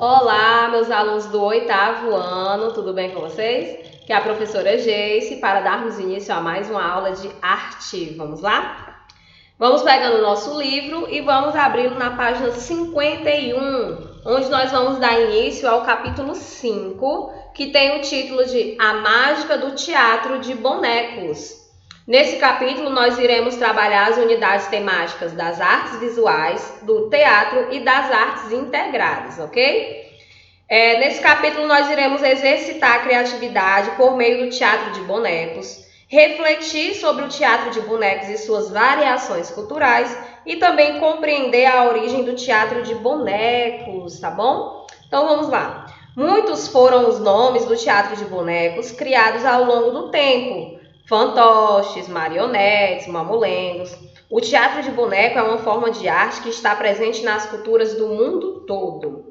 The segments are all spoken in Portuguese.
Olá, meus alunos do 8º ano, tudo bem com vocês? Que é a professora Geice para darmos início a mais uma aula de arte. Vamos lá? Vamos pegando o nosso livro e vamos abri-lo na página 51, onde nós vamos dar início ao capítulo 5, que tem o título de A Mágica do Teatro de Bonecos. Nesse capítulo, nós iremos trabalhar as unidades temáticas das artes visuais, do teatro e das artes integradas, ok? Nesse capítulo, nós iremos exercitar a criatividade por meio do teatro de bonecos, refletir sobre o teatro de bonecos e suas variações culturais e também compreender a origem do teatro de bonecos, tá bom? Então, vamos lá. Muitos foram os nomes do teatro de bonecos criados ao longo do tempo. Fantoches, marionetes, mamulengos. O teatro de boneco é uma forma de arte que está presente nas culturas do mundo todo.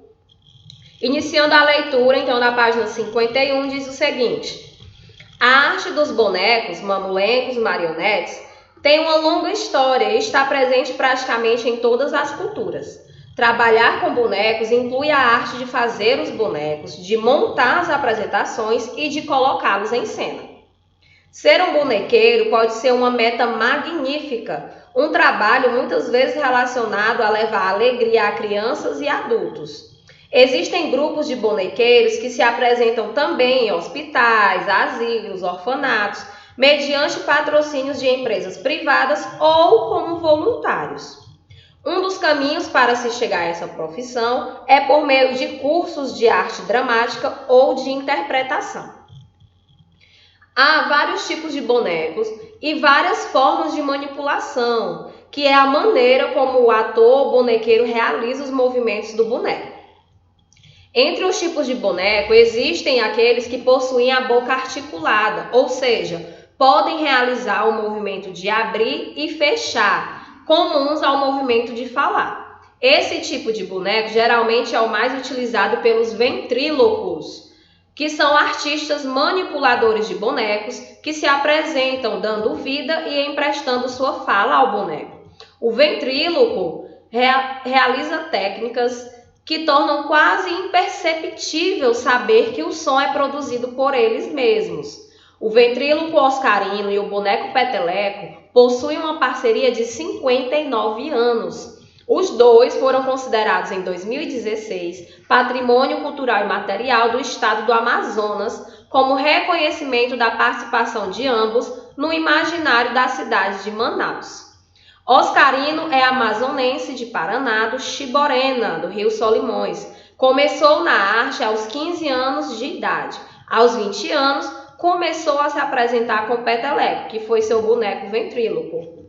Iniciando a leitura, então, na página 51, diz o seguinte: a arte dos bonecos, mamulengos, marionetes, tem uma longa história e está presente praticamente em todas as culturas. Trabalhar com bonecos inclui a arte de fazer os bonecos, de montar as apresentações e de colocá-los em cena. Ser um bonequeiro pode ser uma meta magnífica, um trabalho muitas vezes relacionado a levar alegria a crianças e adultos. Existem grupos de bonequeiros que se apresentam também em hospitais, asilos, orfanatos, mediante patrocínios de empresas privadas ou como voluntários. Um dos caminhos para se chegar a essa profissão é por meio de cursos de arte dramática ou de interpretação. Há vários tipos de bonecos e várias formas de manipulação, que é a maneira como o ator bonequeiro realiza os movimentos do boneco. Entre os tipos de boneco, existem aqueles que possuem a boca articulada, ou seja, podem realizar o movimento de abrir e fechar, comuns ao movimento de falar. Esse tipo de boneco geralmente é o mais utilizado pelos ventrílocos, que são artistas manipuladores de bonecos que se apresentam dando vida e emprestando sua fala ao boneco. O ventríloco realiza técnicas que tornam quase imperceptível saber que o som é produzido por eles mesmos. O ventríloco oscarino e o boneco peteleco possuem uma parceria de 59 anos. Os dois foram considerados em 2016 Patrimônio Cultural e Material do Estado do Amazonas, como reconhecimento da participação de ambos no imaginário da cidade de Manaus. Oscarino é amazonense de Paraná, do Chiborena, do Rio Solimões. Começou na arte aos 15 anos de idade. Aos 20 anos, começou a se apresentar com peteleco, que foi seu boneco ventríloco.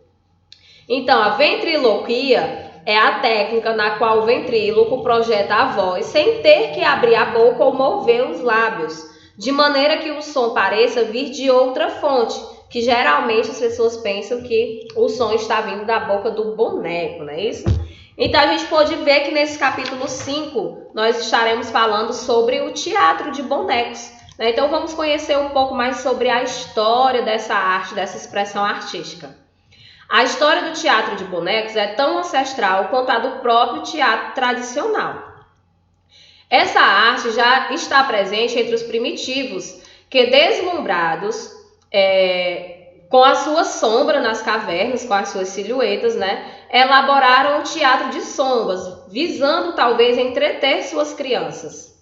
Então, a ventriloquia é a técnica na qual o ventríloco projeta a voz sem ter que abrir a boca ou mover os lábios, de maneira que o som pareça vir de outra fonte, que geralmente as pessoas pensam que o som está vindo da boca do boneco, não é isso? Então a gente pode ver que nesse capítulo 5 nós estaremos falando sobre o teatro de bonecos, né? Então vamos conhecer um pouco mais sobre a história dessa arte, dessa expressão artística. A história do teatro de bonecos é tão ancestral quanto a do próprio teatro tradicional. Essa arte já está presente entre os primitivos, que deslumbrados com a sua sombra nas cavernas, com as suas silhuetas, elaboraram um teatro de sombras, visando talvez entreter suas crianças.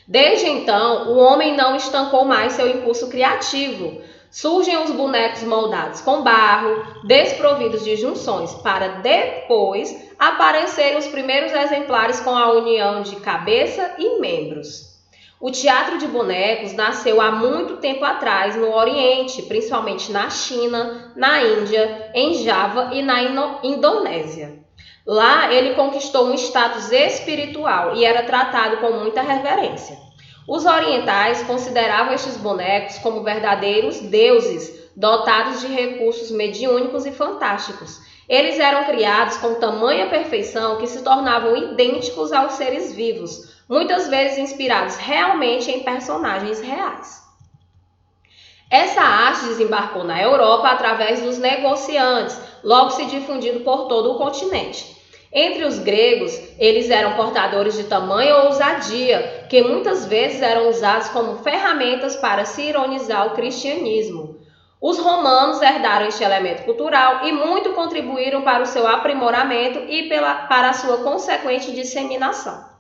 Desde então, o homem não estancou mais seu impulso criativo. Surgem os bonecos moldados com barro, desprovidos de junções, para depois aparecerem os primeiros exemplares com a união de cabeça e membros. O teatro de bonecos nasceu há muito tempo atrás no Oriente, principalmente na China, na Índia, em Java e na Indonésia. Lá ele conquistou um status espiritual e era tratado com muita reverência. Os orientais consideravam estes bonecos como verdadeiros deuses, dotados de recursos mediúnicos e fantásticos. Eles eram criados com tamanha perfeição que se tornavam idênticos aos seres vivos, muitas vezes inspirados realmente em personagens reais. Essa arte desembarcou na Europa através dos negociantes, logo se difundindo por todo o continente. Entre os gregos, eles eram portadores de tamanha ousadia, que muitas vezes eram usados como ferramentas para se ironizar o cristianismo. Os romanos herdaram este elemento cultural e muito contribuíram para o seu aprimoramento e para a sua consequente disseminação.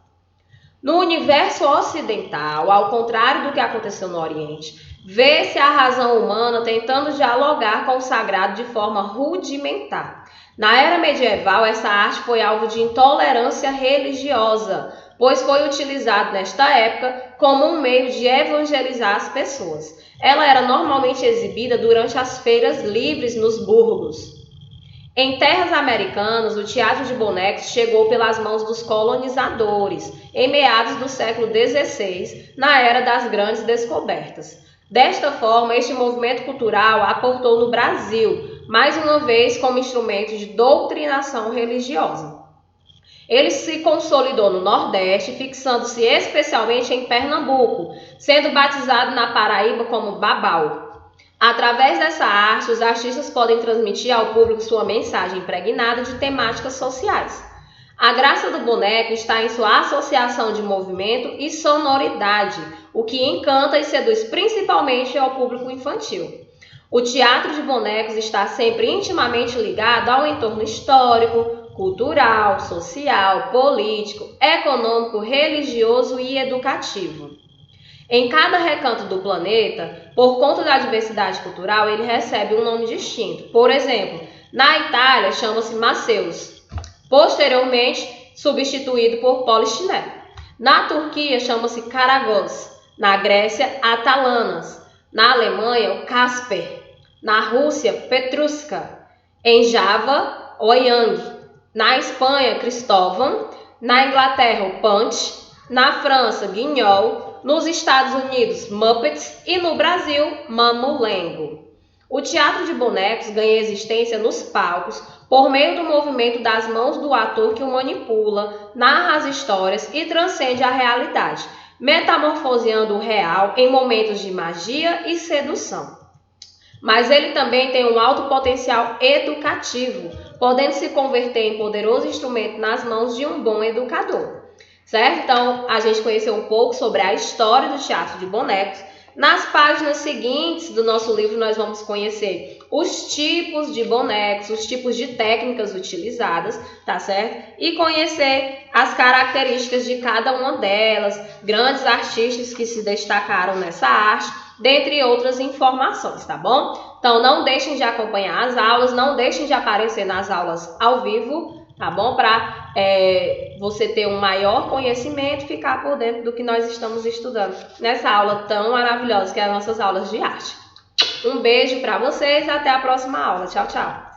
No universo ocidental, ao contrário do que aconteceu no Oriente, vê-se a razão humana tentando dialogar com o sagrado de forma rudimentar. Na era medieval, essa arte foi alvo de intolerância religiosa, pois foi utilizado nesta época como um meio de evangelizar as pessoas. Ela era normalmente exibida durante as feiras livres nos burgos. Em terras americanas, o teatro de bonecos chegou pelas mãos dos colonizadores, em meados do século XVI, na era das grandes descobertas. Desta forma, este movimento cultural aportou no Brasil, mais uma vez como instrumento de doutrinação religiosa. Ele se consolidou no Nordeste, fixando-se especialmente em Pernambuco, sendo batizado na Paraíba como Babau. Através dessa arte, os artistas podem transmitir ao público sua mensagem impregnada de temáticas sociais. A graça do boneco está em sua associação de movimento e sonoridade, o que encanta e seduz principalmente ao público infantil. O teatro de bonecos está sempre intimamente ligado ao entorno histórico, cultural, social, político, econômico, religioso e educativo. Em cada recanto do planeta, por conta da diversidade cultural, ele recebe um nome distinto. Por exemplo, na Itália chama-se Maceus, posteriormente substituído por Polichiné. Na Turquia chama-se Karagöz, na Grécia Atalanas, na Alemanha o Casper, na Rússia Petrushka, em Java Oyang, na Espanha Cristóvão, na Inglaterra o Punch, na França Guignol, nos Estados Unidos, Muppets e no Brasil, Mamulengo. O teatro de bonecos ganha existência nos palcos por meio do movimento das mãos do ator que o manipula, narra as histórias e transcende a realidade, metamorfoseando o real em momentos de magia e sedução. Mas ele também tem um alto potencial educativo, podendo se converter em poderoso instrumento nas mãos de um bom educador. Certo? Então, a gente conheceu um pouco sobre a história do teatro de bonecos. Nas páginas seguintes do nosso livro, nós vamos conhecer os tipos de bonecos, os tipos de técnicas utilizadas, tá certo? E conhecer as características de cada uma delas, grandes artistas que se destacaram nessa arte, dentre outras informações, tá bom? Então, não deixem de acompanhar as aulas, não deixem de aparecer nas aulas ao vivo, tá bom? Para você ter um maior conhecimento e ficar por dentro do que nós estamos estudando nessa aula tão maravilhosa que é as nossas aulas de arte. Um beijo para vocês, até a próxima aula. Tchau, tchau!